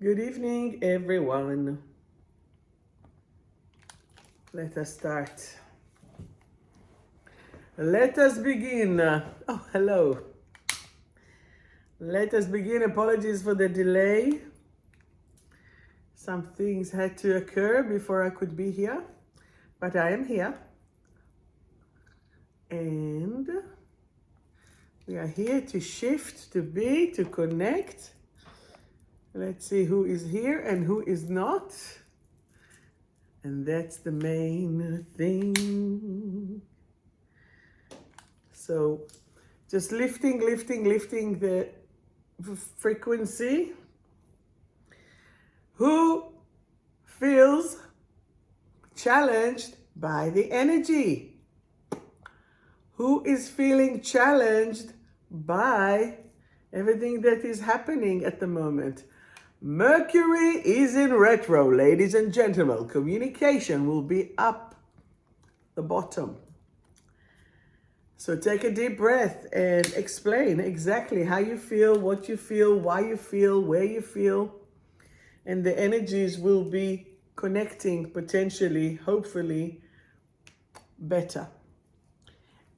Good evening, everyone. Let us start. Let us begin. Oh, hello. Let us begin. Apologies for the delay. Some things had to occur before I could be here, but I am here. And we are here to shift, to be, to connect. Let's see who is here and who is not. And that's the main thing. So just lifting the frequency. Who feels challenged by the energy? Who is feeling challenged by everything that is happening at the moment? Mercury is in retro, ladies and gentlemen. Communication will be up the bottom. So take a deep breath and explain exactly how you feel, what you feel, why you feel, where you feel. And the energies will be connecting potentially, hopefully, better.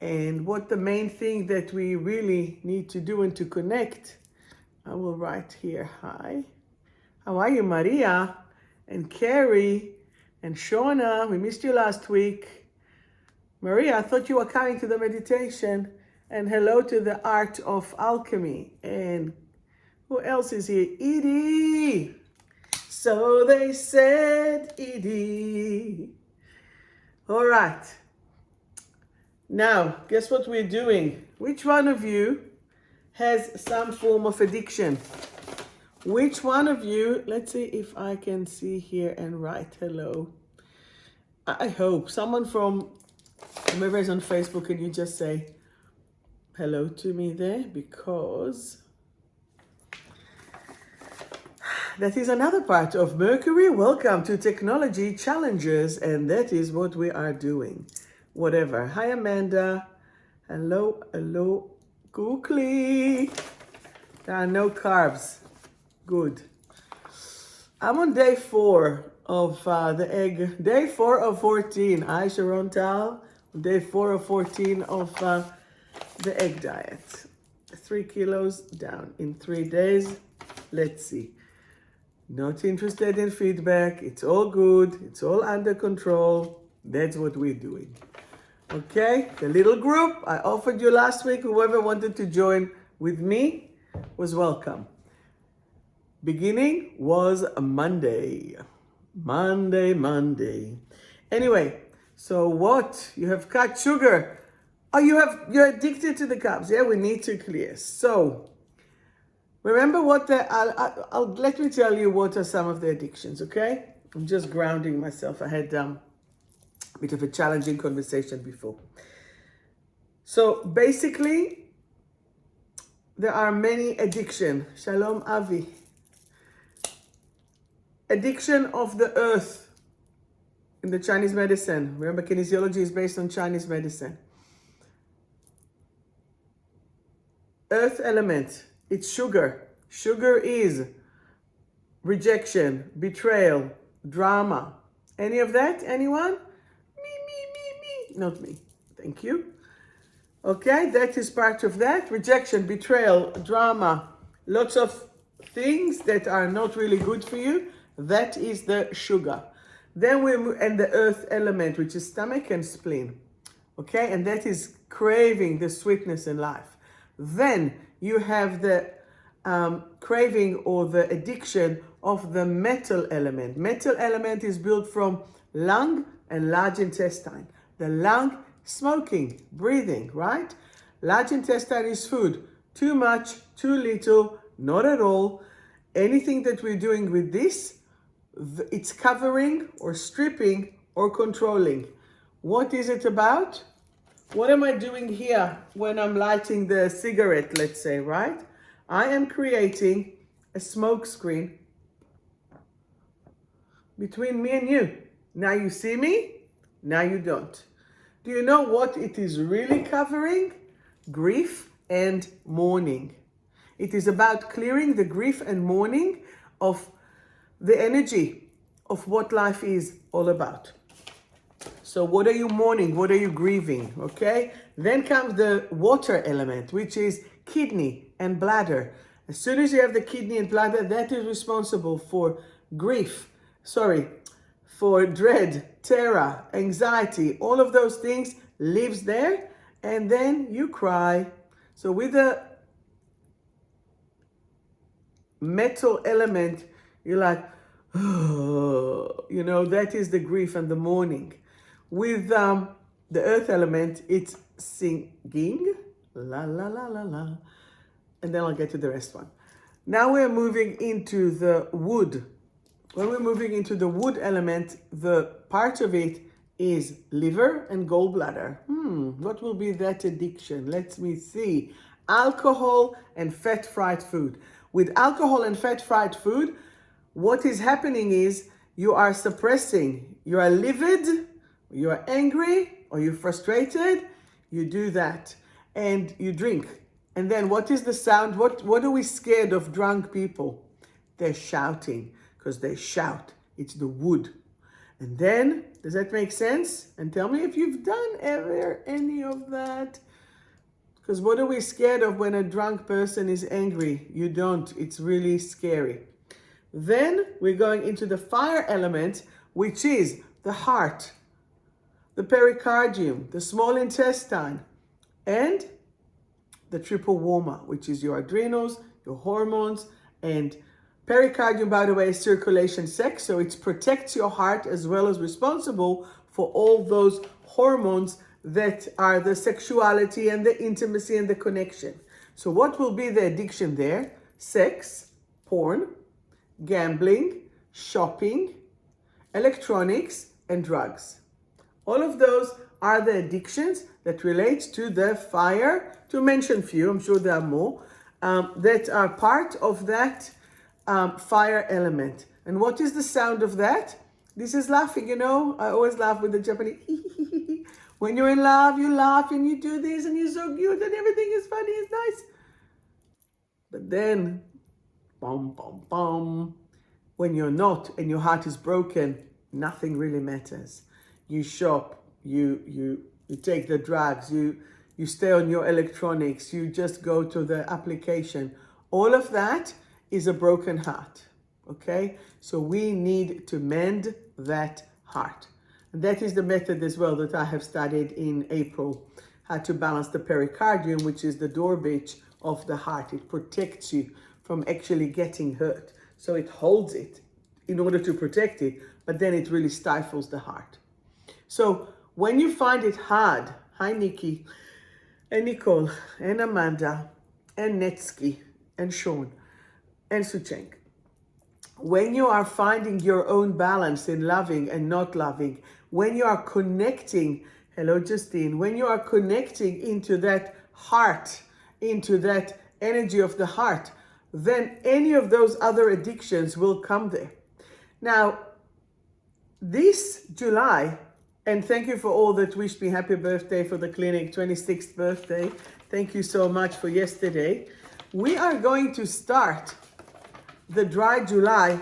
And what the main thing that we really need to do and to connect, I will write here, hi. How are you, Maria and Carrie and Shauna? We missed you last week. Maria, I thought you were coming to the meditation. And hello to the art of alchemy. And who else is here? Edie. So they said, Edie. All right. Now, guess what we're doing? Which one of you has some form of addiction? Which one of you, let's see if I can see here and write hello. I hope someone from whoever is on Facebook, can you just say hello to me there? Because that is another part of Mercury. Welcome to Technology Challenges, and that is what we are doing. Whatever. Hi, Amanda. Hello, Kukli. There are no carbs. Good. I'm on day 4 of the egg. Day 4 of 14. Hi, Sharon Tal. Day 4 of 14 of the egg diet. 3 kilos down in 3 days. Let's see. Not interested in feedback. It's all good. It's all under control. That's what we're doing. Okay? The little group I offered you last week, whoever wanted to join with me was welcome. Beginning was Monday. Monday. Anyway, so what? You have cut sugar. Oh, you're addicted to the carbs. Yeah, we need to clear. So remember what let me tell you what are some of the addictions, okay? I'm just grounding myself. I had a bit of a challenging conversation before. So basically, there are many addictions. Shalom, Avi. Addiction of the earth in the Chinese medicine. Remember, kinesiology is based on Chinese medicine. Earth element, it's sugar. Sugar is rejection, betrayal, drama. Any of that? Anyone? Me. Not me. Thank you. Okay, that is part of that. Rejection, betrayal, drama, lots of things that are not really good for you. That is the sugar. Then we move, and the earth element, which is stomach and spleen. Okay, and that is craving the sweetness in life. Then you have the craving or the addiction of the metal element. Metal element is built from lung and large intestine. The lung, smoking, breathing, right? Large intestine is food. Too much, too little, not at all. Anything that we're doing with this, it's covering or stripping or controlling. What is it about? What am I doing here when I'm lighting the cigarette, let's say, right? I am creating a smoke screen between me and you. Now you see me, now you don't. Do you know what it is really covering? Grief and mourning. It is about clearing the grief and mourning of the energy of what life is all about. So what are you mourning? What are you grieving? Okay? Then comes the water element, which is kidney and bladder. As soon as you have the kidney and bladder, that is responsible for grief. For dread, terror, anxiety, all of those things lives there, and then you cry. So with the metal element, you're like, oh, that is the grief and the mourning. With the earth element, it's singing, la la la la la, and then I'll get to the rest one. Now we're moving into the wood. When we're moving into the wood element, the part of it is liver and gallbladder. What will be that addiction? Let me see. Alcohol and fat-fried food. With alcohol and fat-fried food, what is happening is you are suppressing. You are livid, you are angry, or you're frustrated. You do that. And you drink. And then what is the sound? What are we scared of drunk people? They're shouting. Because they shout. It's the wood. And then, does that make sense? And tell me if you've done ever any of that. Because what are we scared of when a drunk person is angry? You don't. It's really scary. Then we're going into the fire element, which is the heart, the pericardium, the small intestine, and the triple warmer, which is your adrenals, your hormones, and pericardium, by the way, is circulation sex, so it protects your heart as well as responsible for all those hormones that are the sexuality and the intimacy and the connection. So what will be the addiction there? Sex, porn, gambling, shopping, electronics, and drugs. All of those are the addictions that relate to the fire, to mention few, I'm sure there are more, that are part of that fire element. And what is the sound of that? This is laughing, I always laugh with the Japanese. When you're in love, you laugh and you do this and you're so cute and everything is funny, it's nice. But then, bum, bum, bum, when you're not and your heart is broken, nothing really matters. You shop, you take the drugs, you stay on your electronics, you just go to the application. All of that is a broken heart, okay? So we need to mend that heart. And that is the method as well that I have studied in April, how to balance the pericardium, which is the door bitch of the heart. It protects you from actually getting hurt. So it holds it in order to protect it, but then it really stifles the heart. So when you find it hard, hi Nikki, and Nicole, and Amanda, and Netsky, and Sean, and Suchenk. When you are finding your own balance in loving and not loving, when you are connecting, hello Justine, when you are connecting into that heart, into that energy of the heart, then any of those other addictions will come there. Now, this July, and thank you for all that wished me happy birthday for the clinic, 26th birthday. Thank you so much for yesterday. We are going to start the dry July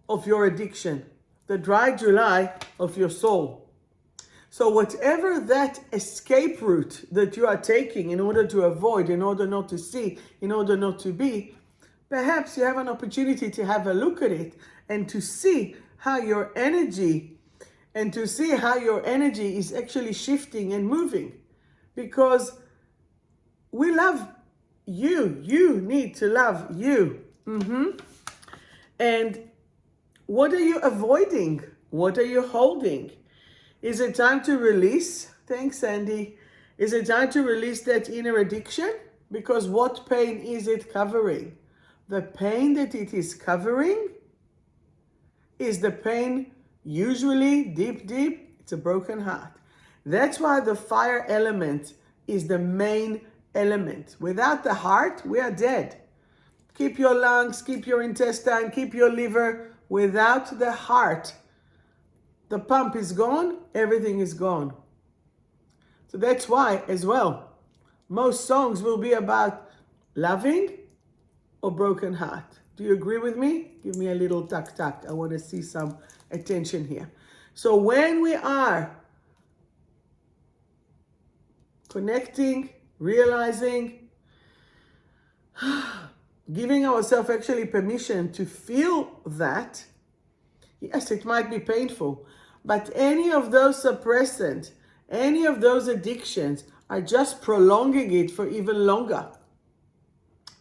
of your addiction, the dry July of your soul. So whatever that escape route that you are taking in order to avoid, in order not to see, in order not to be, perhaps you have an opportunity to have a look at it and to see how your energy is actually shifting and moving. Because we love you. You need to love you. And what are you avoiding? What are you holding? Is it time to release? Thanks, Sandy. Is it time to release that inner addiction? Because what pain is it covering? The pain that it is covering is the pain, usually deep, it's a broken heart. That's why the fire element is the main element. Without the heart, we are dead. Keep your lungs, keep your intestine, keep your liver. Without the heart, the pump is gone, everything is gone. So that's why, as well, most songs will be about loving or broken heart. Do you agree with me? Give me a little tuck tuck. I want to see some attention here. So when we are connecting, realizing, giving ourselves actually permission to feel that, yes, it might be painful, but any of those suppressants, any of those addictions are just prolonging it for even longer.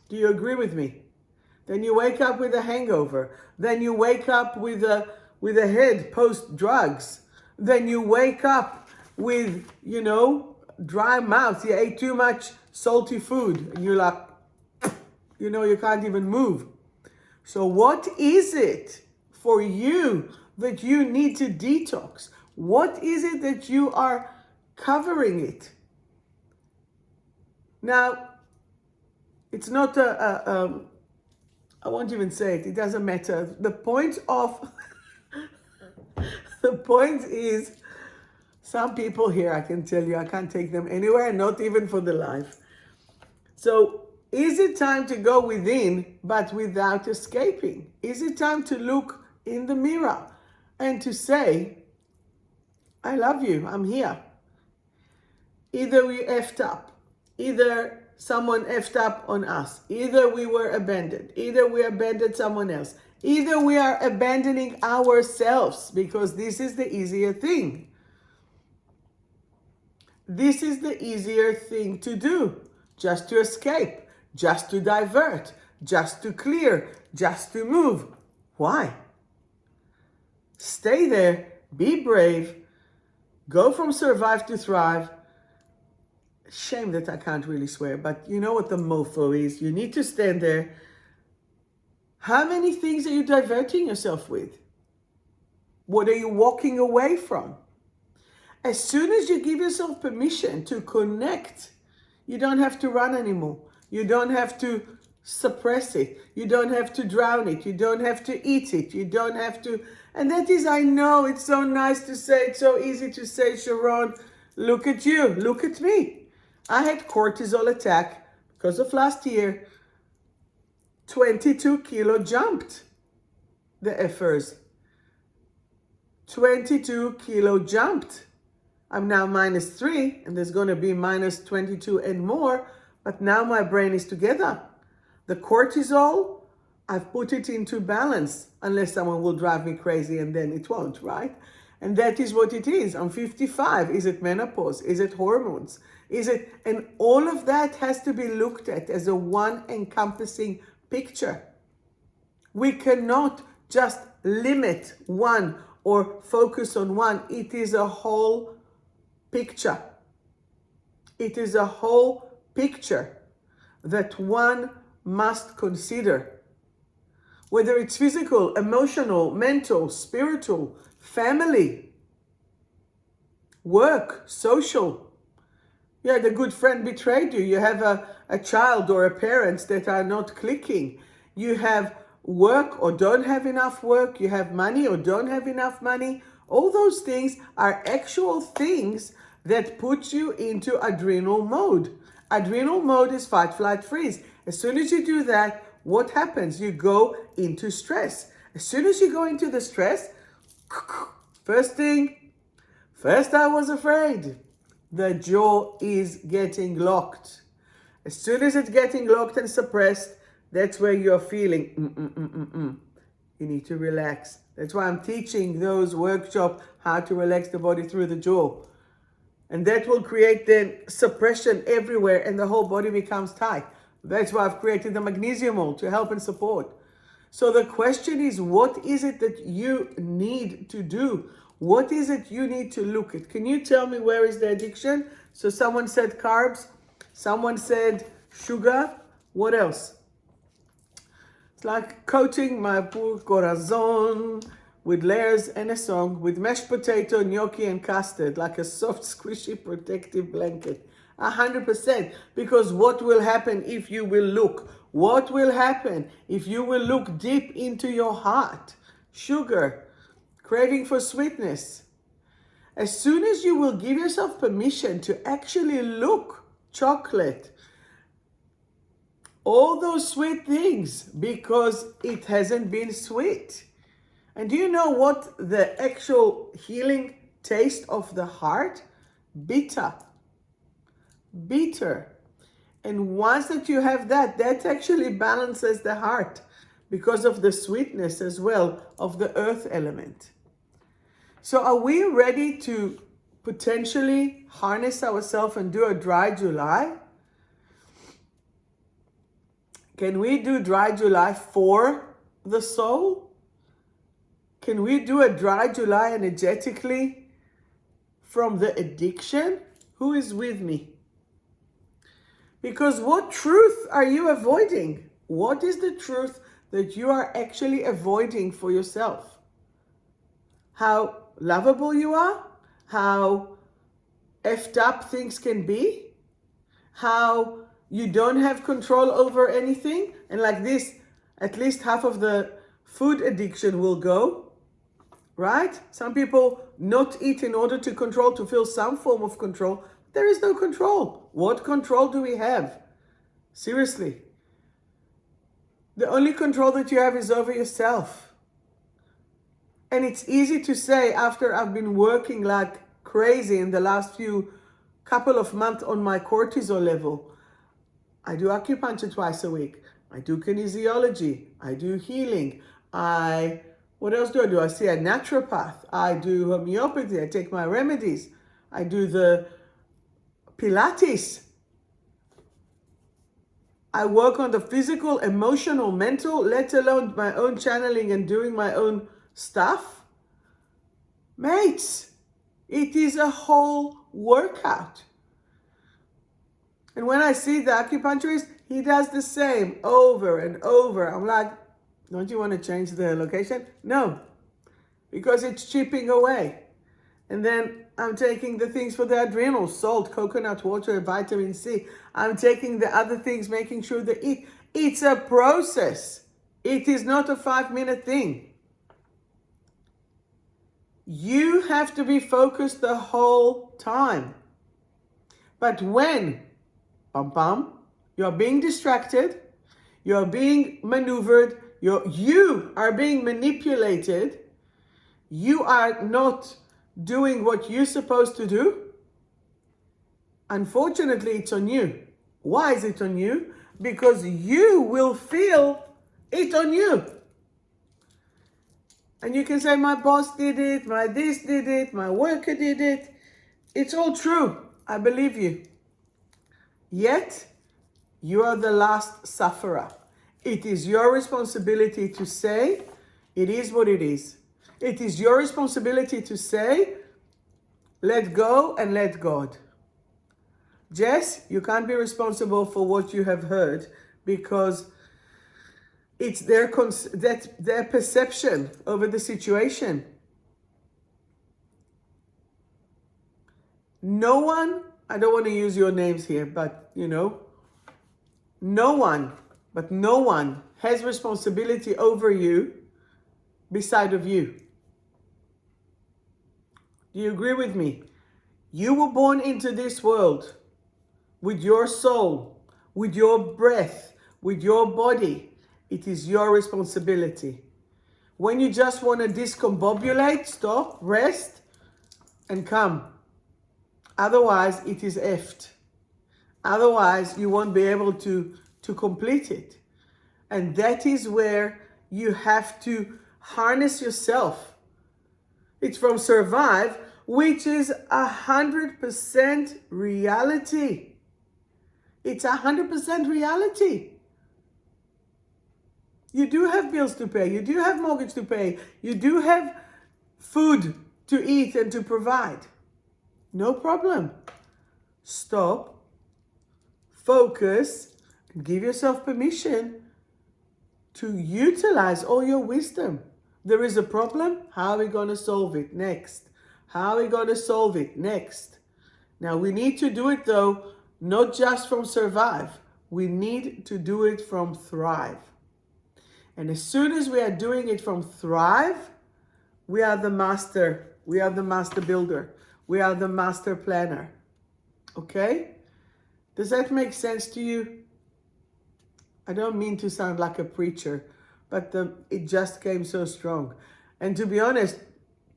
Do you agree with me? Then you wake up with a hangover. Then you wake up with a head post drugs. Then you wake up with, dry mouth. You ate too much salty food and you're like, you can't even move. So what is it for you that you need to detox? What is it that you are covering it? Now, it's not I won't even say it. It doesn't matter. The point is, some people here, I can tell you, I can't take them anywhere, not even for the life. So, is it time to go within, but without escaping? Is it time to look in the mirror and to say, I love you, I'm here. Either we effed up, either someone effed up on us, either we were abandoned, either we abandoned someone else, either we are abandoning ourselves, because this is the easier thing. This is the easier thing to do, just to escape, just to divert, just to clear, just to move. Why? Stay there, be brave, go from survive to thrive. Shame that I can't really swear, but you know what the mofo is. You need to stand there. How many things are you diverting yourself with? What are you walking away from? As soon as you give yourself permission to connect, you don't have to run anymore. You don't have to suppress it. You don't have to drown it. You don't have to eat it. You don't have to. And that is, I know, it's so nice to say, it's so easy to say, Sharon, look at you, look at me. I had cortisol attack because of last year. 22 kilo jumped, the effers. 22 kilo jumped. I'm now -3, and there's going to be -22 and more, but now my brain is together. The cortisol, I've put it into balance, unless someone will drive me crazy and then it won't, right? And that is what it is. I'm 55. Is it menopause? Is it hormones? And all of that has to be looked at as a one encompassing picture. We cannot just limit one or focus on one. It is a whole picture. It is a whole picture that one must consider. Whether it's physical, emotional, mental, spiritual, family, work, social. You had a good friend betrayed you. You have a child or a parent that are not clicking. You have work or don't have enough work. You have money or don't have enough money. All those things are actual things that put you into adrenal mode. Adrenal mode is fight, flight, freeze. As soon as you do that, what happens? You go into stress. As soon as you go into the stress, first I was afraid. The jaw is getting locked. As soon as it's getting locked and suppressed, that's where you're feeling, You need to relax. That's why I'm teaching those workshops how to relax the body through the jaw. And that will create then suppression everywhere and the whole body becomes tight. That's why I've created the magnesium oil to help and support. So the question is, what is it that you need to do? What is it you need to look at? Can you tell me where is the addiction? So someone said carbs. Someone said sugar. What else? It's like coating my poor corazon with layers and a song, with mashed potato, gnocchi, and custard, like a soft, squishy, protective blanket. 100%. Because what will happen if you will look? What will happen if you will look deep into your heart? Sugar, craving for sweetness. As soon as you will give yourself permission to actually look, chocolate, all those sweet things because it hasn't been sweet. And do you know what the actual healing taste of the heart? Bitter. Bitter. And once that you have that, that actually balances the heart because of the sweetness as well of the earth element. So are we ready to potentially harness ourselves and do a dry July? Can we do dry July for the soul? Can we do a dry July energetically from the addiction? Who is with me? Because what truth are you avoiding? What is the truth that you are actually avoiding for yourself? How lovable you are? How effed up things can be? How you don't have control over anything? And like this, at least half of the food addiction will go, right? Some people not eat in order to control, to feel some form of control. There is no control. What control do we have? Seriously. The only control that you have is over yourself. And it's easy to say after I've been working like crazy in the last couple of months on my cortisol level. I do acupuncture twice a week. I do kinesiology. I do healing. What else do I do? I see a naturopath. I do homeopathy. I take my remedies. I do the Pilates. I work on the physical, emotional, mental, let alone my own channeling and doing my own stuff. Mates, it is a whole workout. And when I see the acupuncturist, he does the same over and over. I'm like, don't you want to change the location? No, because it's chipping away. And then I'm taking the things for the adrenals, salt, coconut water, vitamin C. I'm taking the other things, making sure they eat. It's a process. It is not a 5-minute thing. You have to be focused the whole time. But when, you're being distracted, you're being maneuvered, you are being manipulated, you are not doing what you're supposed to do, unfortunately, it's on you. Why is it on you? Because you will feel it on you. And you can say, my boss did it, my this did it, my worker did it. It's all true. I believe you. Yet, you are the last sufferer. It is your responsibility to say, it is what it is. It is your responsibility to say, let go and let God. Jess, you can't be responsible for what you have heard because it's their perception over the situation. No one, I don't want to use your names here, but no one has responsibility over you beside of you. Do you agree with me? You were born into this world with your soul, with your breath, with your body. It is your responsibility. When you just want to discombobulate, stop, rest, and come. Otherwise, it is effed. Otherwise, you won't be able to complete it. And that is where you have to harness yourself. It's from survive, which is 100% reality. It's 100% reality. You do have bills to pay. You do have mortgage to pay. You do have food to eat and to provide. No problem. Stop. Focus. And give yourself permission to utilize all your wisdom. There is a problem. How are we going to solve it? Next. How are we going to solve it? Next. Now, we need to do it, though, not just from survive. We need to do it from thrive. And as soon as we are doing it from thrive, we are the master. We are the master builder. We are the master planner. Okay? Does that make sense to you? I don't mean to sound like a preacher, but it just came so strong. And to be honest,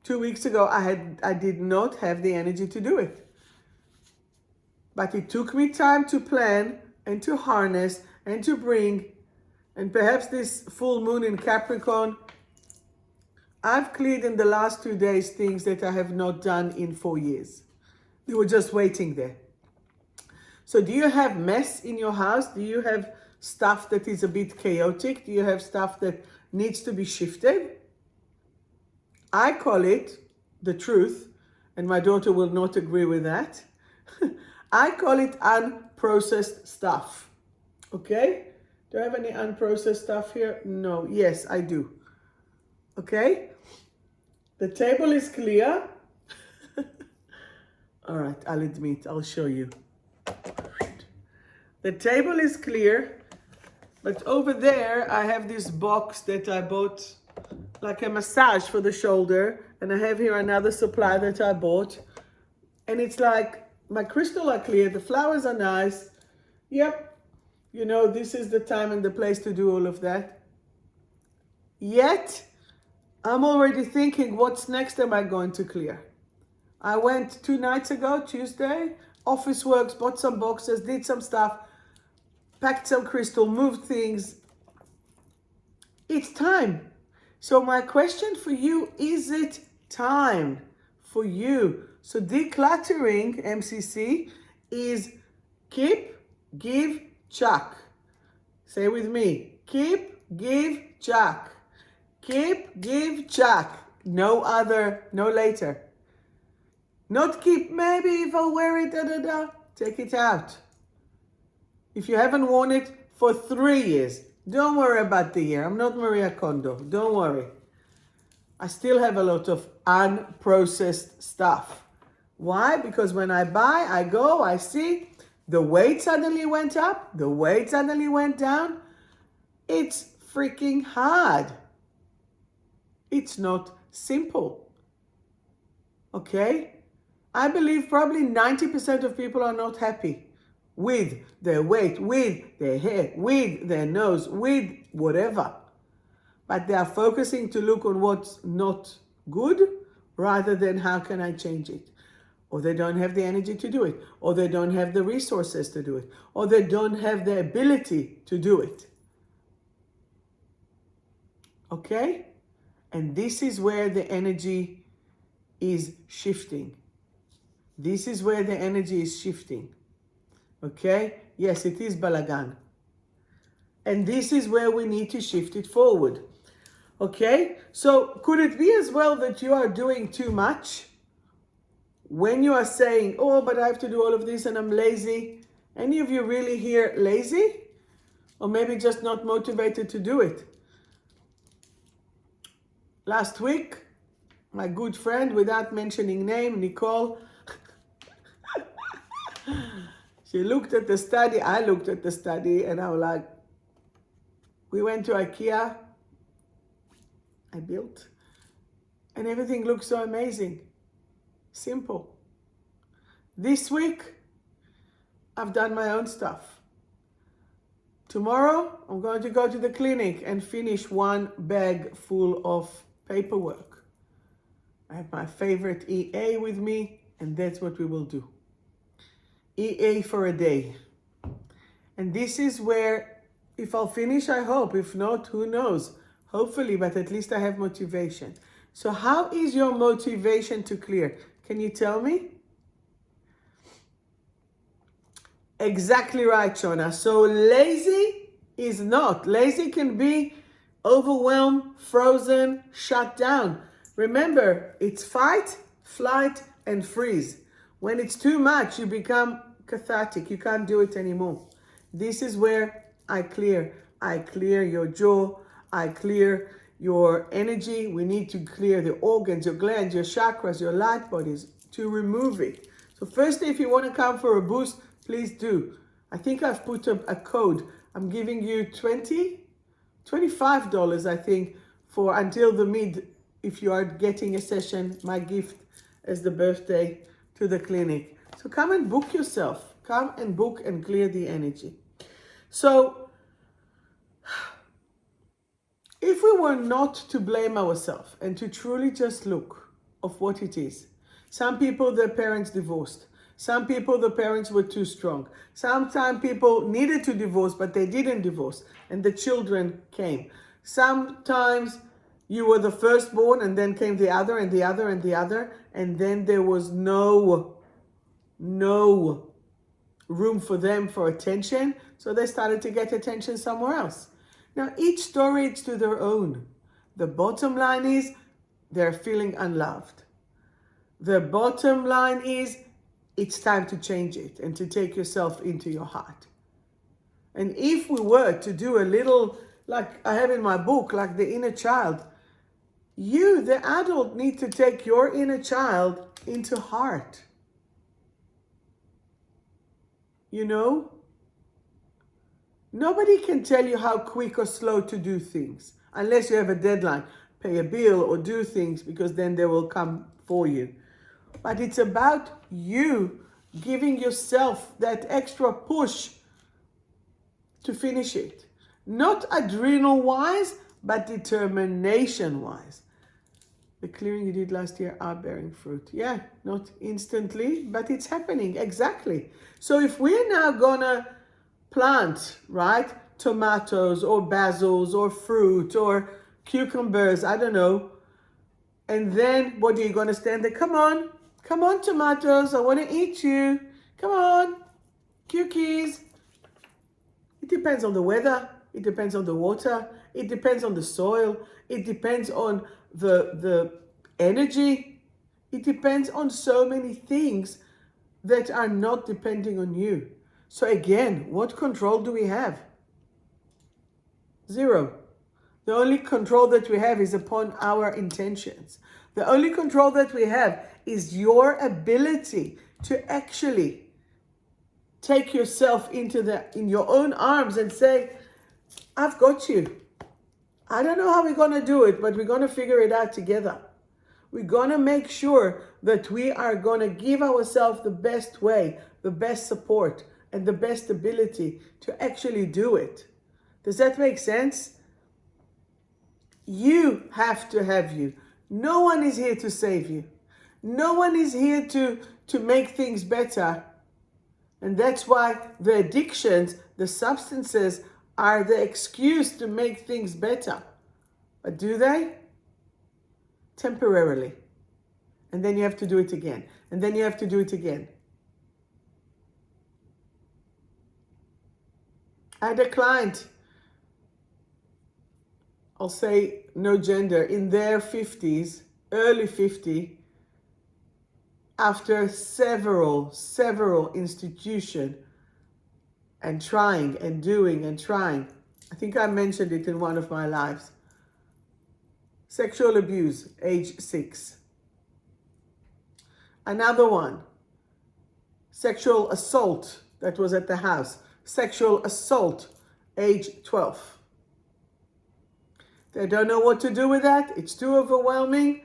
2 weeks ago, I did not have the energy to do it. But it took me time to plan and to harness and to bring, and perhaps this full moon in Capricorn, I've cleared in the last 2 days things that I have not done in 4 years. They were just waiting there. So do you have mess in your house? Do you have stuff that is a bit chaotic? Do you have stuff that needs to be shifted? I call it the truth, and my daughter will not agree with that. I call it unprocessed stuff. Okay? Do I have any unprocessed stuff here? No. Yes, I do. Okay? The table is clear. All right, I'll admit, I'll show you. The table is clear, but over there I have this box that I bought, like a massage for the shoulder, and I have here another supply that I bought, and it's like my crystals are clear, the flowers are nice. Yep, you know, this is the time and the place to do all of that. Yet I'm already thinking, what's next am I going to clear? I went 2 nights ago, Tuesday, office works, bought some boxes, did some stuff, packed some crystal, moved things. It's time. So my question for you, is it time for you? So decluttering, MCC, is keep, give, chuck. Say with me, keep, give, chuck. Keep, give, chuck. No other, no later. Not keep, maybe if I'll wear it, da da da. Take it out. If you haven't worn it for 3 years, don't worry about the year. I'm not Maria Kondo. Don't worry. I still have a lot of unprocessed stuff. Why? Because when I buy, I go, I see the weight suddenly went up, the weight suddenly went down. It's freaking hard. It's not simple. Okay? I believe probably 90% of people are not happy with their weight, with their hair, with their nose, with whatever. But they are focusing to look on what's not good rather than how can I change it. Or they don't have the energy to do it. Or they don't have the resources to do it. Or they don't have the ability to do it. Okay? And this is where the energy is shifting. This is where the energy is shifting. Okay? Yes, it is balagan. And this is where we need to shift it forward. Okay? So could it be as well that you are doing too much? When you are saying, oh, but I have to do all of this and I'm lazy. Any of you really here lazy? Or maybe just not motivated to do it? Last week, my good friend, without mentioning name, Nicole, she looked at the study, I looked at the study, and I was like, we went to IKEA, I built, and everything looks so amazing. Simple. This week, I've done my own stuff. Tomorrow, I'm going to go to the clinic and finish 1 bag full of paperwork. I have my favorite EA with me, and that's what we will do. EA for a day. And this is where, if I'll finish, I hope. If not, who knows? Hopefully, but at least I have motivation. So how is your motivation to clear? Can you tell me? Exactly right, Shona. So lazy is not. Lazy can be overwhelmed, frozen, shut down. Remember, it's fight, flight, and freeze. When it's too much, you become cathartic. You can't do it anymore. This is where I clear. I clear your jaw. I clear your energy. We need to clear the organs, your glands, your chakras, your light bodies to remove it. So firstly, if you want to come for a boost, please do. I think I've put up a code. I'm giving you $25, I think, for until the mid, if you are getting a session, my gift as the birthday to the clinic. So come and book yourself. Come and book and clear the energy. So If we were not to blame ourselves and to truly just look of what it is, some people, their parents divorced. Some people, the parents were too strong. Sometimes people needed to divorce, but they didn't divorce, and the children came. Sometimes you were the firstborn, and then came the other, and the other, and the other, and then there was no room for them for attention, so they started to get attention somewhere else. Now, each story is to their own. The bottom line is they're feeling unloved. The bottom line is it's time to change it and to take yourself into your heart. And if we were to do a little, like I have in my book, like the inner child, you, the adult, need to take your inner child into heart. You know? Nobody can tell you how quick or slow to do things unless you have a deadline. Pay a bill or do things, because then they will come for you. But it's about you giving yourself that extra push to finish it. Not adrenal-wise, but determination-wise. The clearing you did last year are bearing fruit. Yeah, not instantly, but it's happening. Exactly. So if we're now gonna plant, right, tomatoes or basils or fruit or cucumbers, I don't know, and then what are you gonna stand there? Come on, tomatoes, I wanna eat you. Come on, cukies. It depends on the weather. It depends on the water. It depends on the soil. It depends on the energy. It depends on so many things that are not depending on you. So again, what control do we have? Zero. The only control that we have is upon our intentions. The only control that we have is your ability to actually take yourself in your own arms and say, I've got you. I don't know how we're going to do it, but we're going to figure it out together. We're going to make sure that we are going to give ourselves the best way, the best support, and the best ability to actually do it. Does that make sense? You have to have you. No one is here to save you. No one is here to make things better. And that's why the addictions, the substances, are the excuse to make things better. But do they? Temporarily. And then you have to do it again. And then you have to do it again. I had a client, I'll say no gender, in their 50s, early 50, after several institutions and trying and doing and trying. I think I mentioned it in one of my lives. Sexual abuse, age 6. Another one, sexual assault, that was at the house. Sexual assault, age 12. They don't know what to do with that. It's too overwhelming.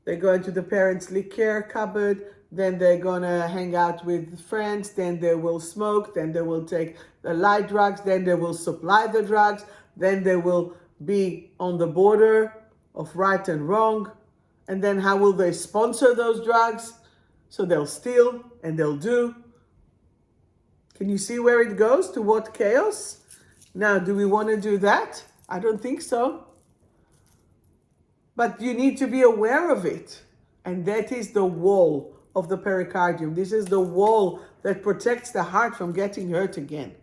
They go into the parents' liquor cupboard. Then they're going to hang out with friends. Then they will smoke. Then they will take the light drugs. Then they will supply the drugs. Then they will be on the border of right and wrong. And then how will they sponsor those drugs? So they'll steal and they'll do. Can you see where it goes? To what chaos? Now, do we want to do that? I don't think so. But you need to be aware of it. And that is the wall of the pericardium. This is the wall that protects the heart from getting hurt again.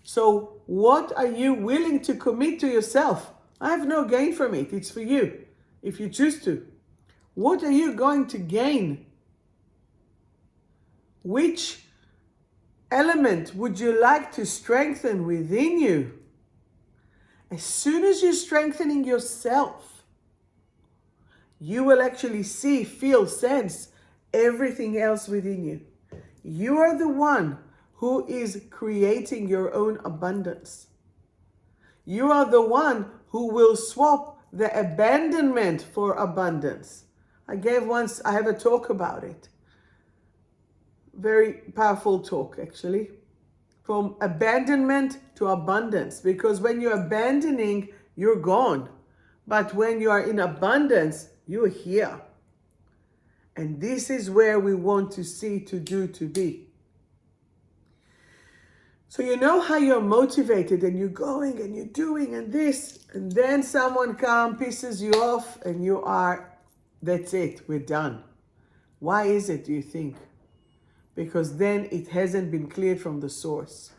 So what are you willing to commit to yourself? I have no gain from it. It's for you, if you choose to. What are you going to gain? Which element would you like to strengthen within you? As soon as you're strengthening yourself, you will actually see, feel, sense everything else within you. You are the one who is creating your own abundance. You are the one who will swap the abandonment for abundance. I have a talk about it. Very powerful talk, actually. From abandonment to abundance. Because when you're abandoning you're gone. But when you are in abundance, you're here. And this is where we want to see, to do, to be. So you know how you're motivated and you're going and you're doing and this, and then someone comes, pisses you off, and you are, that's it, we're done. Why is it, do you think? Because then it hasn't been cleared from the source.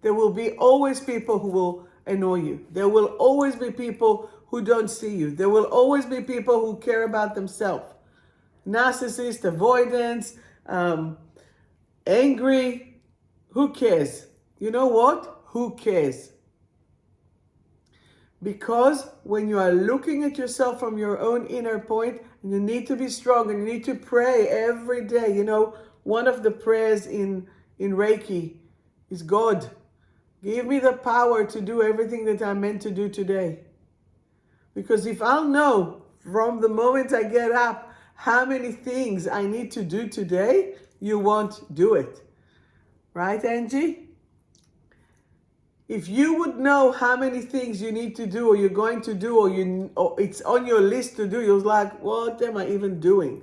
There will be always people who will annoy you. There will always be people who don't see you. There will always be people who care about themselves. Narcissist, avoidance, angry. Who cares? You know what? Who cares? Because when you are looking at yourself from your own inner point, and you need to be strong and you need to pray every day. You know, one of the prayers in Reiki is, God, give me the power to do everything that I'm meant to do today. Because if I'll know from the moment I get up how many things I need to do today, you won't do it. Right, Angie? If you would know how many things you need to do or you're going to do or it's on your list to do, you're like, what am I even doing?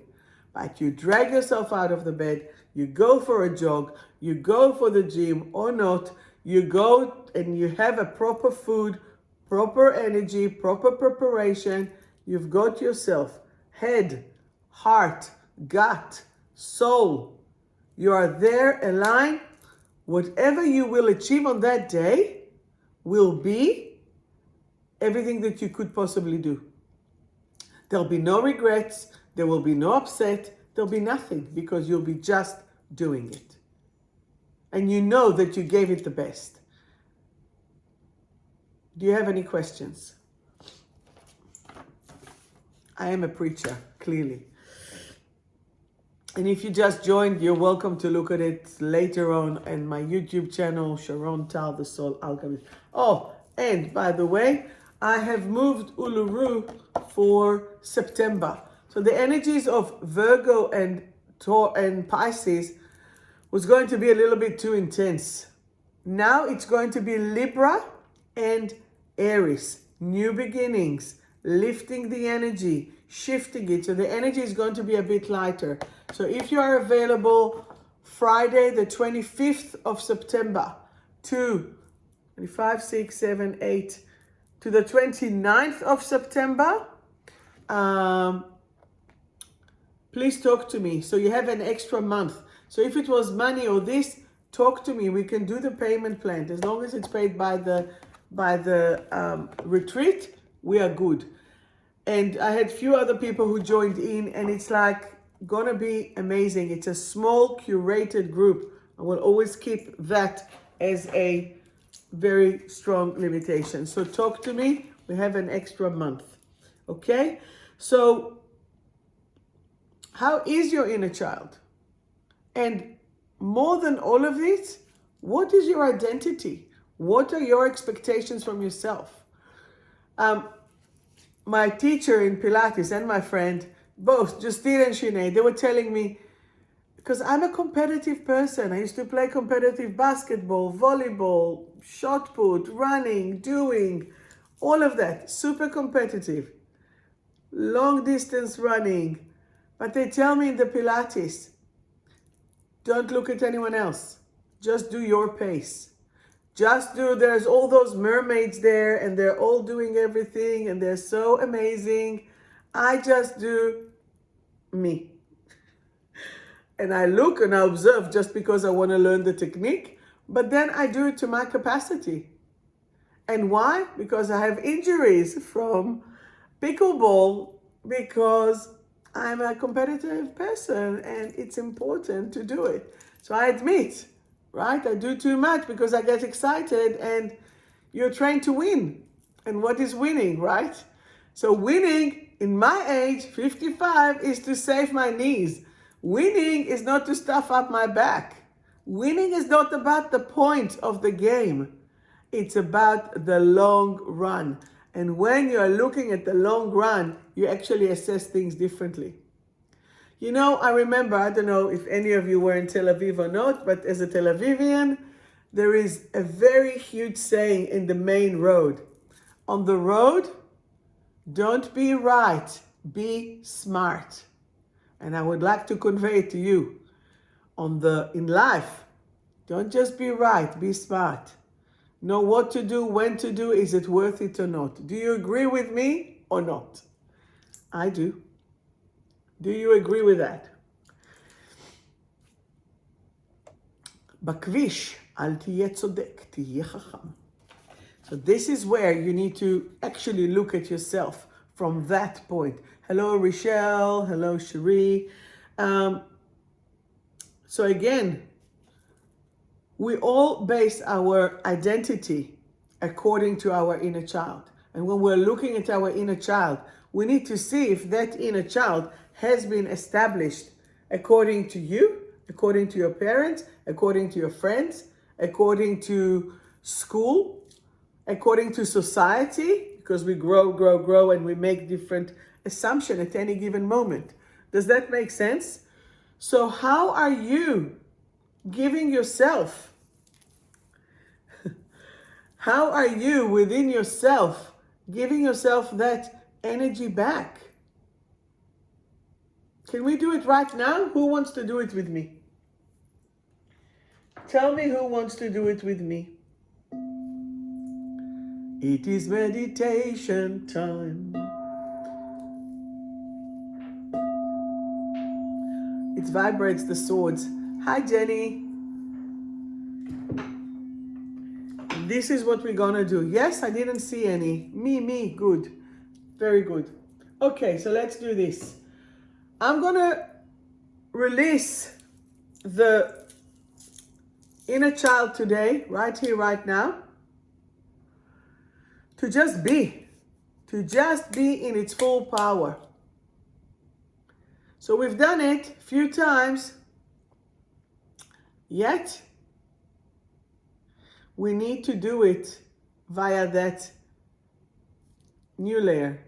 But you drag yourself out of the bed, you go for a jog, you go for the gym or not, you go and you have a proper food, proper energy, proper preparation. You've got yourself head, heart, gut, soul. You are there aligned. Whatever you will achieve on that day will be everything that you could possibly do. There'll be no regrets. There will be no upset. There'll be nothing because you'll be just doing it. And you know that you gave it the best. Do you have any questions? I am a preacher, clearly. And if you just joined, you're welcome to look at it later on in my YouTube channel, Sharon Tal, the Soul Alchemist. Oh, and by the way, I have moved Uluru for September. So the energies of Virgo and Pisces was going to be a little bit too intense. Now it's going to be Libra and Aries. New beginnings, lifting the energy, shifting it. So the energy is going to be a bit lighter. So if you are available Friday, the 25th of September to 25, 6, 7, 8 to the 29th of September, please talk to me. So you have an extra month. So if it was money or this, talk to me. We can do the payment plan. As long as it's paid by the retreat, we are good. And I had few other people who joined in, and it's like gonna be amazing. It's a small curated group. I will always keep that as a very strong limitation. So talk to me. We have an extra month. Okay? So how is your inner child? And more than all of this, what is your identity? What are your expectations from yourself? My teacher in Pilates and my friend, both Justine and Sinead, they were telling me, because I'm a competitive person. I used to play competitive basketball, volleyball, shot put, running, doing, all of that. Super competitive. Long distance running. But they tell me in the Pilates, don't look at anyone else. Just do your pace. There's all those mermaids there and they're all doing everything and they're so amazing. I just do me. And I look and I observe just because I want to learn the technique, but then I do it to my capacity. And why? Because I have injuries from pickleball, because I'm a competitive person and it's important to do it. So I admit, right? I do too much because I get excited, and you're trained to win. And what is winning, right? So winning in my age, 55, is to save my knees. Winning is not to stuff up my back. Winning is not about the point of the game. It's about the long run. And when you're looking at the long run, you actually assess things differently. You know, I remember, I don't know if any of you were in Tel Aviv or not, but as a Tel Avivian, there is a very huge saying in the main road. On the road, don't be right, be smart. And I would like to convey it to you. In life, don't just be right, be smart. Know what to do, when to do, is it worth it or not? Do you agree with me or not? I do. Do you agree with that? בכביש, אל תהיה צודק, תהיה חכם. So this is where you need to actually look at yourself from that point. Hello, Rochelle. Hello, Cherie. So again, we all base our identity according to our inner child. And when we're looking at our inner child, we need to see if that inner child has been established according to you, according to your parents, according to your friends, according to school, according to society, because we grow, and we make different assumptions at any given moment. Does that make sense? So how are you giving yourself? How are you within yourself giving yourself that energy back? Can we do it right now? Who wants to do it with me? Tell me who wants to do it with me. It is meditation time. It vibrates the swords. Hi, Jenny. This is what we're gonna do. Yes, I didn't see any. Me, good. Very good. Okay, so let's do this. I'm gonna release the inner child today, right here, right now, to just be in its full power. So we've done it a few times, yet we need to do it via that new layer.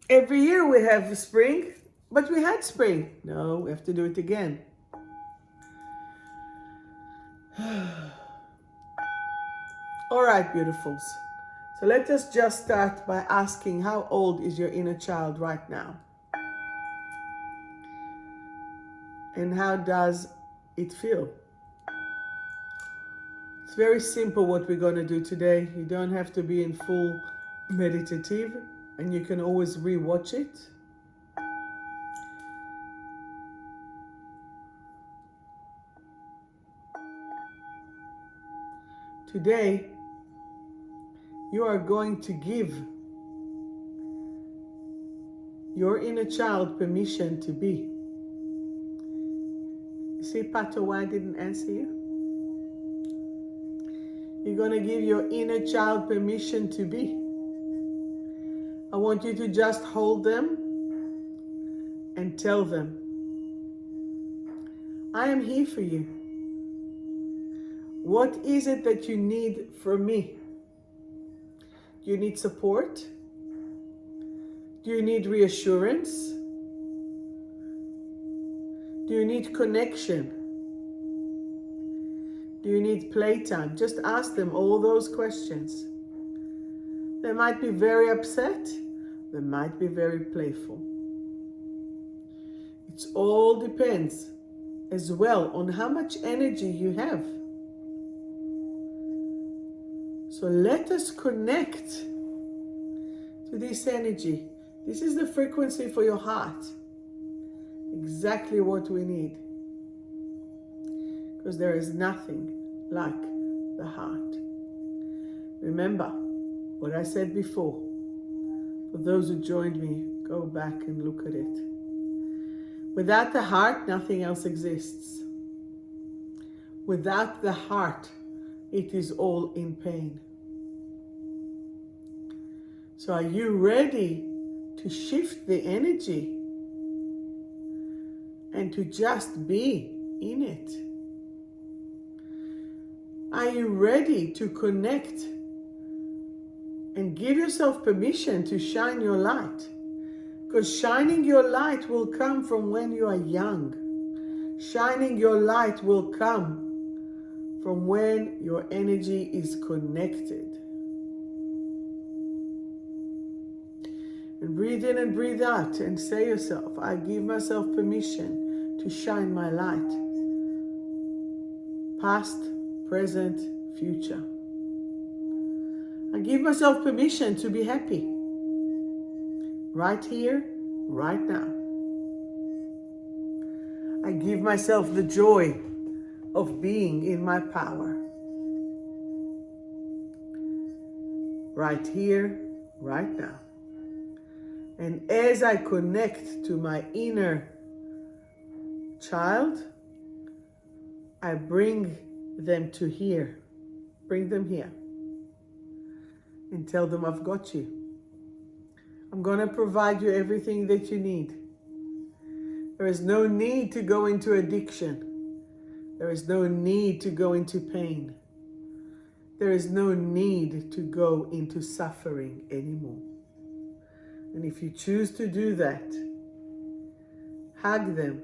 Every year we have spring, but we had spring. No, we have to do it again. All right, beautifuls. So let us just start by asking, how old is your inner child right now? And how does it feel? It's very simple what we're going to do today. You don't have to be in full meditative, and you can always re-watch it. Today, you are going to give your inner child permission to be. You see, Pato, why I didn't answer you? You're going to give your inner child permission to be. I want you to just hold them and tell them, I am here for you. What is it that you need from me? Do you need support? Do you need reassurance? Do you need connection? Do you need playtime? Just ask them all those questions. They might be very upset. They might be very playful. It all depends as well on how much energy you have. So let us connect to this energy. This is the frequency for your heart. Exactly what we need. Because there is nothing like the heart. Remember what I said before. For those who joined me, go back and look at it. Without the heart, nothing else exists. Without the heart, it is all in pain. So are you ready to shift the energy and to just be in it? Are you ready to connect and give yourself permission to shine your light? Because shining your light will come from when you are young. Shining your light will come from when your energy is connected. And breathe in and breathe out and say yourself, I give myself permission to shine my light. Past, present, future. I give myself permission to be happy. Right here, right now. I give myself the joy of being in my power. Right here, right now. And as I connect to my inner child, I bring them to here. Bring them here. And tell them I've got you. I'm going to provide you everything that you need. There is no need to go into addiction. There is no need to go into pain. There is no need to go into suffering anymore. And if you choose to do that, hug them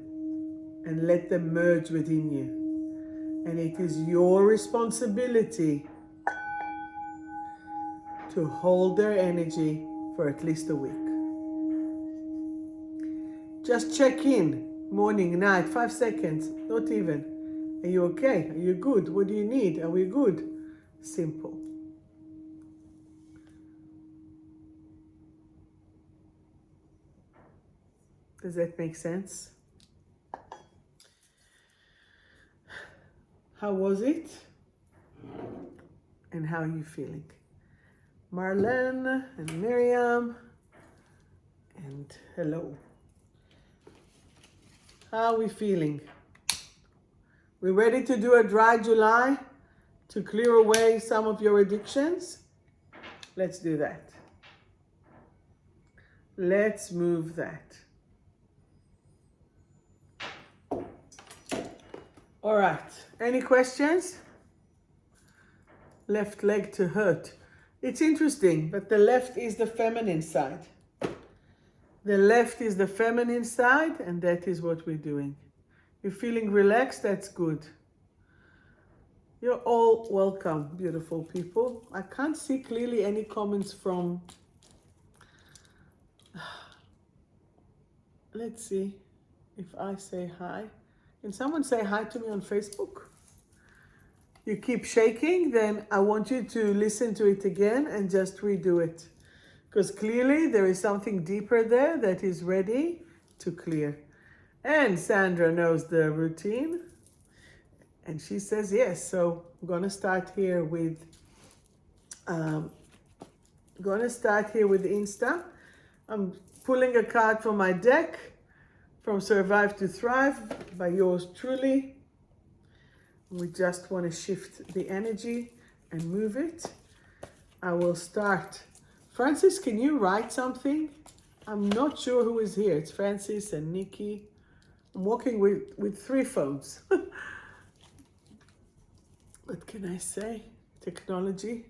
and let them merge within you. And it is your responsibility to hold their energy for at least a week. Just check in, morning, night, 5 seconds, not even. Are you okay? Are you good? What do you need? Are we good? Simple. Does that make sense? How was it? And how are you feeling? Marlene and Miriam, and hello. How are we feeling? We ready to do a dry July to clear away some of your addictions? Let's do that. Let's move that. All right, any questions? Left leg to hurt. It's interesting, but the left is the feminine side. The left is the feminine side, and that is what we're doing. You're feeling relaxed? That's good. You're all welcome, beautiful people. I can't see clearly any comments from... Let's see if I say hi. Can someone say hi to me on Facebook? You keep shaking, then I want you to listen to it again and just redo it. Because clearly there is something deeper there that is ready to clear. And Sandra knows the routine. And she says yes. So I'm going to start here with Insta. I'm pulling a card from my deck from Survive to Thrive by yours truly. We just want to shift the energy and move it. I will start. Francis, can you write something? I'm not sure who is here. It's Francis and Nikki. I'm walking with 3 phones. What can I say? Technology.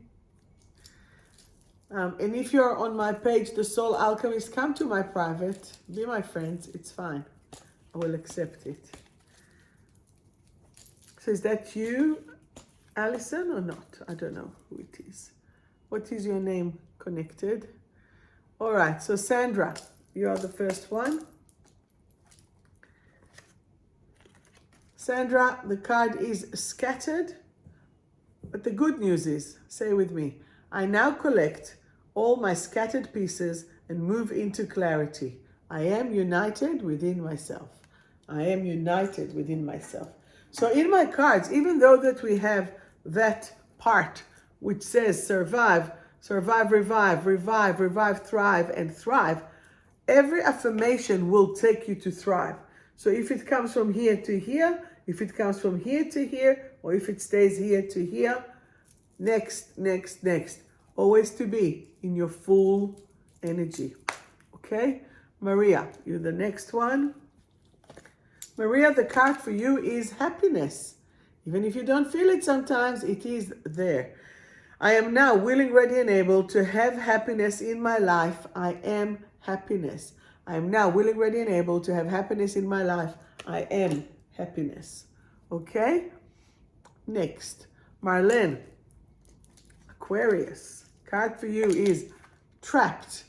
And if you're on my page, The Soul Alchemist, come to my private. Be my friends. It's fine. I will accept it. So is that you, Alison, or not? I don't know who it is. What is your name connected? All right. So Sandra, you are the first one. Sandra, the card is scattered. But the good news is, say with me, I now collect all my scattered pieces and move into clarity. I am united within myself. I am united within myself. So in my cards, even though that we have that part which says survive, survive, revive, revive, revive, thrive, and thrive, every affirmation will take you to thrive. So if it comes from here to here, if it comes from here to here, or if it stays here to here, next, next, next. Always to be in your full energy. Okay? Maria, you're the next one. Maria, the card for you is happiness. Even if you don't feel it sometimes, it is there. I am now willing, ready, and able to have happiness in my life. I am happiness. I am now willing, ready, and able to have happiness in my life. I am happiness. Okay? Next, Marlene, Aquarius. Card for you is trapped.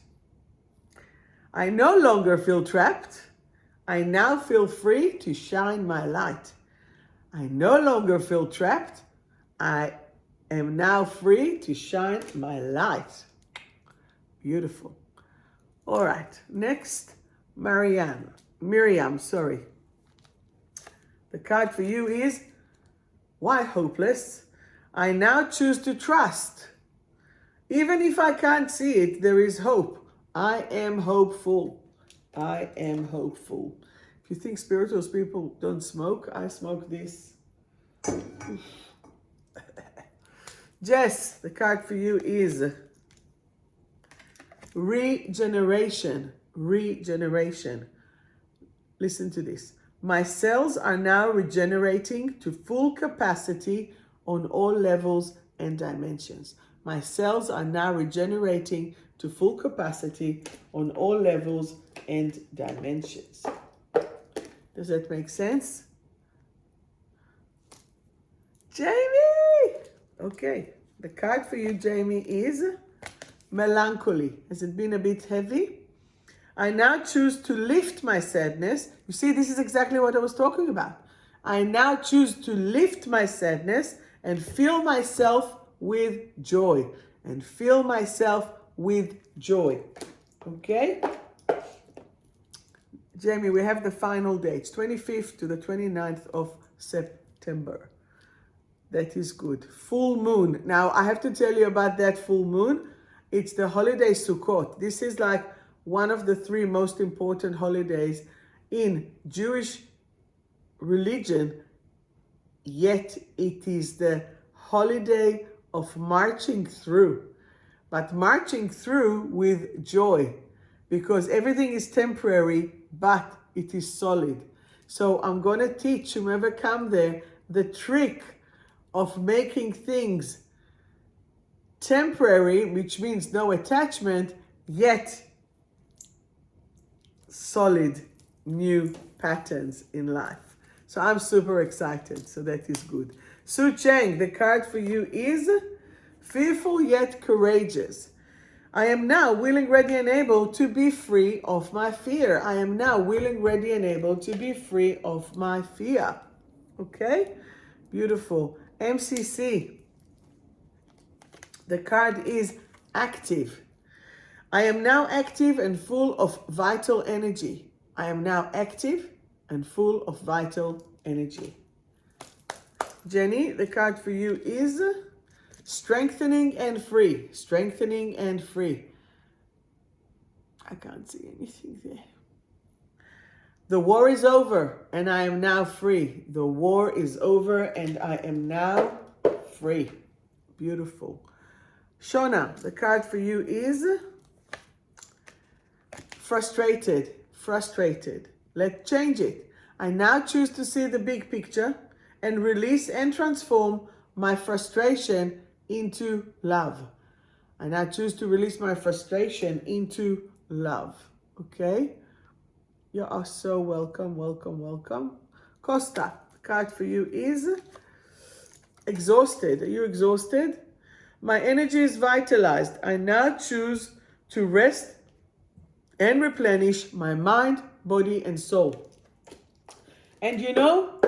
I no longer feel trapped. I now feel free to shine my light. I no longer feel trapped. I am now free to shine my light. Beautiful. All right, next, Miriam, sorry. The card for you is, why hopeless? I now choose to trust. Even if I can't see it, there is hope. I am hopeful. I am hopeful. If you think spiritual people don't smoke, I smoke this. Jess, the card for you is regeneration. Regeneration. Listen to this. My cells are now regenerating to full capacity on all levels and dimensions. My cells are now regenerating to full capacity on all levels and dimensions. Does that make sense? Jamie! Okay, the card for you, Jamie, is melancholy. Has it been a bit heavy? I now choose to lift my sadness. You see, this is exactly what I was talking about. I now choose to lift my sadness and fill myself with joy. And fill myself with joy. Okay? Jamie, we have the final dates, 25th to the 29th of September. That is good. Full moon. Now, I have to tell you about that full moon. It's the holiday Sukkot. This is like one of the 3 most important holidays in Jewish religion, yet it is the holiday of marching through, but marching through with joy, because everything is temporary, but it is solid. So I'm going to teach whomever come there the trick of making things temporary, which means no attachment, yet solid new patterns in life. So I'm super excited. So that is good. Su Cheng, the card for you is fearful yet courageous. I am now willing, ready, and able to be free of my fear. I am now willing, ready, and able to be free of my fear. Okay? Beautiful. MCC, the card is active. I am now active and full of vital energy. I am now active and full of vital energy. Jenny, the card for you is strengthening and free. Strengthening and free. I can't see anything there. The war is over and I am now free. The war is over and I am now free. Beautiful. Shona, the card for you is frustrated. Frustrated. Let's change it. I now choose to see the big picture and release and transform my frustration into love. I now choose to release my frustration into love. Okay? You are so welcome, welcome, welcome. Costa, the card for you is exhausted. Are you exhausted? My energy is vitalized. I now choose to rest and replenish my mind, body, and soul. And you know,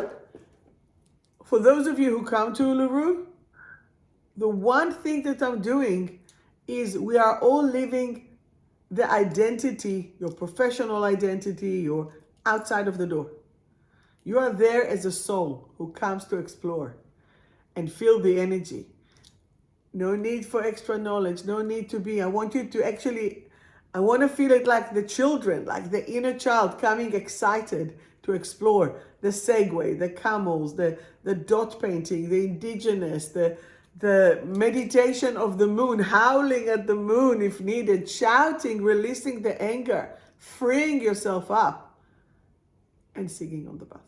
for those of you who come to Uluru, the one thing that I'm doing is we are all living the identity, your professional identity, your outside of the door. You are there as a soul who comes to explore and feel the energy. No need for extra knowledge, no need to be. I want you to actually, I want to feel it like the children, like the inner child coming excited to explore the Segway, the camels, the dot painting, the indigenous, the meditation of the moon, howling at the moon if needed, shouting, releasing the anger, freeing yourself up, and singing on the bus.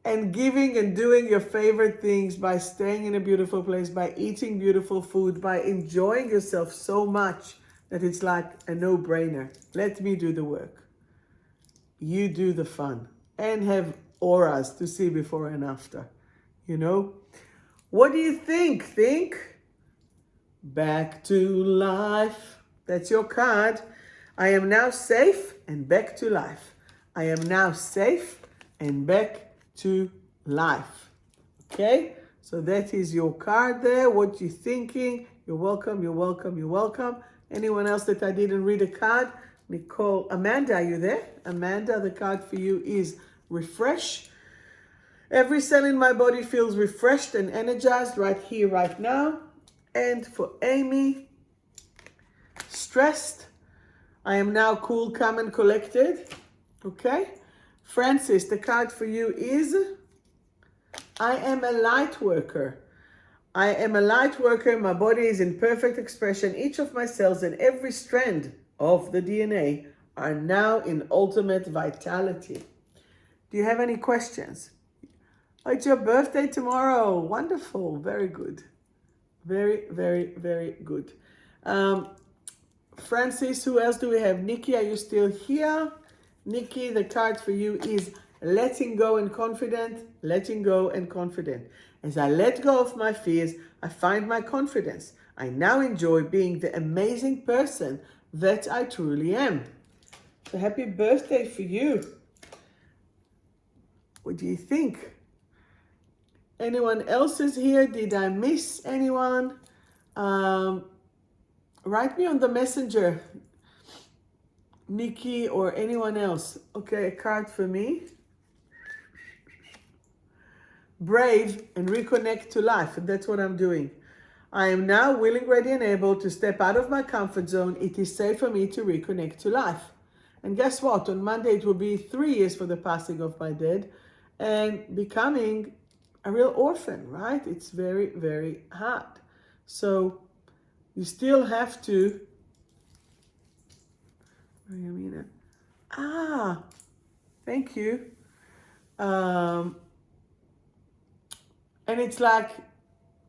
And giving and doing your favorite things by staying in a beautiful place, by eating beautiful food, by enjoying yourself so much that it's like a no-brainer. Let me do the work. You do the fun and have auras to see before and after, you know? What do you think? Think back to life. That's your card. I am now safe and back to life. I am now safe and back to life. Okay? So that is your card there. What you thinking? You're welcome, you're welcome, you're welcome. Anyone else that I didn't read a card? Nicole, Amanda, are you there? Amanda, the card for you is refresh. Every cell in my body feels refreshed and energized right here, right now. And for Amy, stressed. I am now cool, calm, and collected. Okay? Francis, the card for you is I am a light worker. I am a light worker. My body is in perfect expression. Each of my cells and every strand of the DNA are now in ultimate vitality. Do you have any questions? Oh, it's your birthday tomorrow. Wonderful. Very good. Very, very, very good. Francis, who else do we have? Nikki, are you still here? Nikki, the card for you is letting go and confident, letting go and confident. As I let go of my fears, I find my confidence. I now enjoy being the amazing person that I truly am. So happy birthday for you. What do you think? Anyone else is here? Did I miss anyone? Write me on the messenger, Nikki or anyone else. Okay, a card for me. Brave and reconnect to life. And that's what I'm doing. I am now willing, ready, and able to step out of my comfort zone. It is safe for me to reconnect to life. And guess what? On Monday, it will be 3 years for the passing of my dad and becoming a real orphan, right? It's very, very hard. So you still have to. Thank you. And it's like,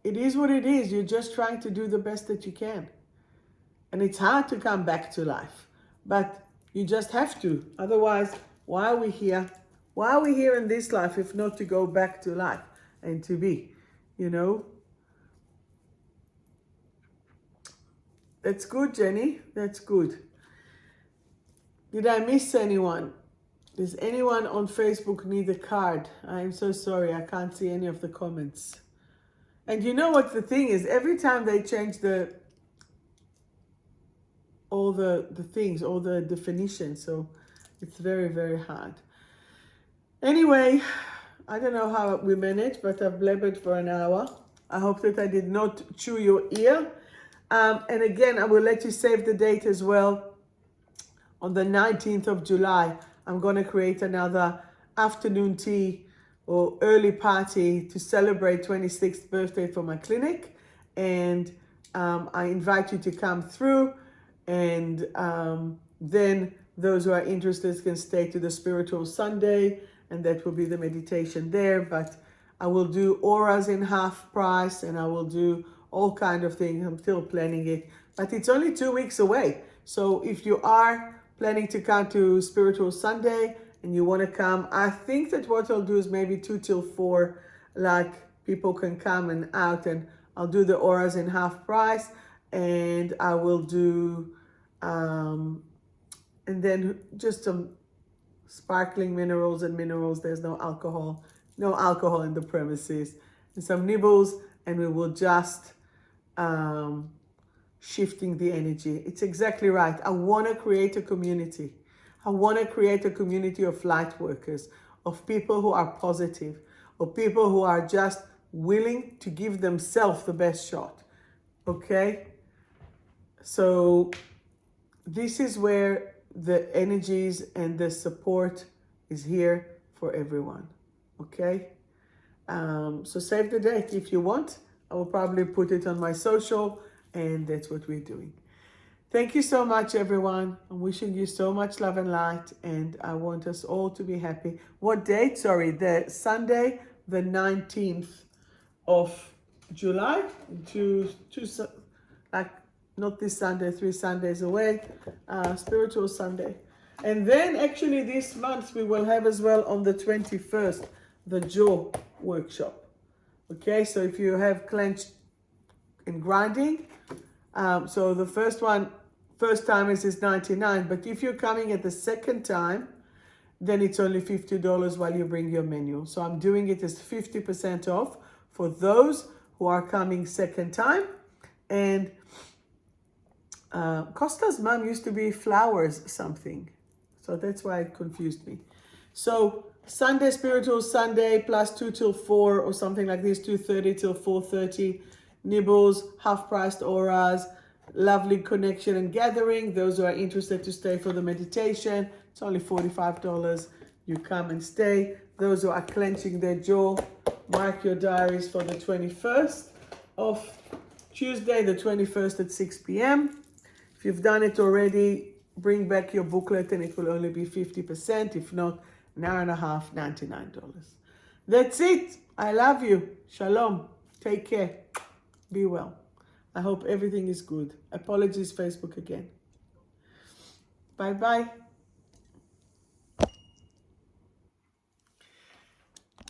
it is what it is. You're just trying to do the best that you can. And it's hard to come back to life. But you just have to. Otherwise, why are we here? Why are we here in this life if not to go back to life and to be, you know? That's good, Jenny. That's good. Did I miss anyone? Does anyone on Facebook need a card? I am so sorry. I can't see any of the comments. And you know what the thing is? Every time they change all the things, all the definitions. So it's very, very hard. Anyway, I don't know how we managed, but I've blabbered for an hour. I hope that I did not chew your ear. And again, I will let you save the date as well. On the 19th of July, I'm going to create another afternoon tea or early party to celebrate 26th birthday for my clinic. And I invite you to come through. And then those who are interested can stay to the Spiritual Sunday. And that will be the meditation there. But I will do auras in half price. And I will do all kind of things. I'm still planning it. But it's only 2 weeks away. So if you are planning to come to Spiritual Sunday and you want to come, I think that what I'll do is maybe 2 till 4, like people can come and out, and I'll do the auras in half price, and I will do, and then just some sparkling minerals and minerals. There's no alcohol in the premises, and some nibbles, and we will just, shifting the energy. It's exactly right. I want to create a community. I want to create a community of light workers, of people who are positive, of people who are just willing to give themselves the best shot. Okay? So this is where the energies and the support is here for everyone. Okay? So save the date if you want. I will probably put it on my social. And that's what we're doing. Thank you so much, everyone. I'm wishing you so much love and light. And I want us all to be happy. What date? Sorry, the Sunday, the 19th of July. Like not this Sunday, 3 Sundays away. Spiritual Sunday. And then actually this month we will have as well on the 21st, the Jaw workshop. Okay, so if you have clenched in grinding, so the first time is 99, but if you're coming at the second time, then it's only $50 while you bring your menu. So I'm doing it as 50% off for those who are coming second time. And Costa's mom used to be Flowers something. So that's why it confused me. So Sunday, Spiritual Sunday, plus 2 till 4 or something like this, 2:30 till 4:30. Nibbles, half-priced auras, lovely connection and gathering. Those who are interested to stay for the meditation, it's only $45. You come and stay. Those who are clenching their jaw, mark your diaries for the 21st of Tuesday, the 21st at 6 p.m. If you've done it already, bring back your booklet and it will only be 50%. If not, an hour and a half, $99. That's it. I love you. Shalom. Take care. Be well. I hope everything is good. Apologies, Facebook again. Bye-bye.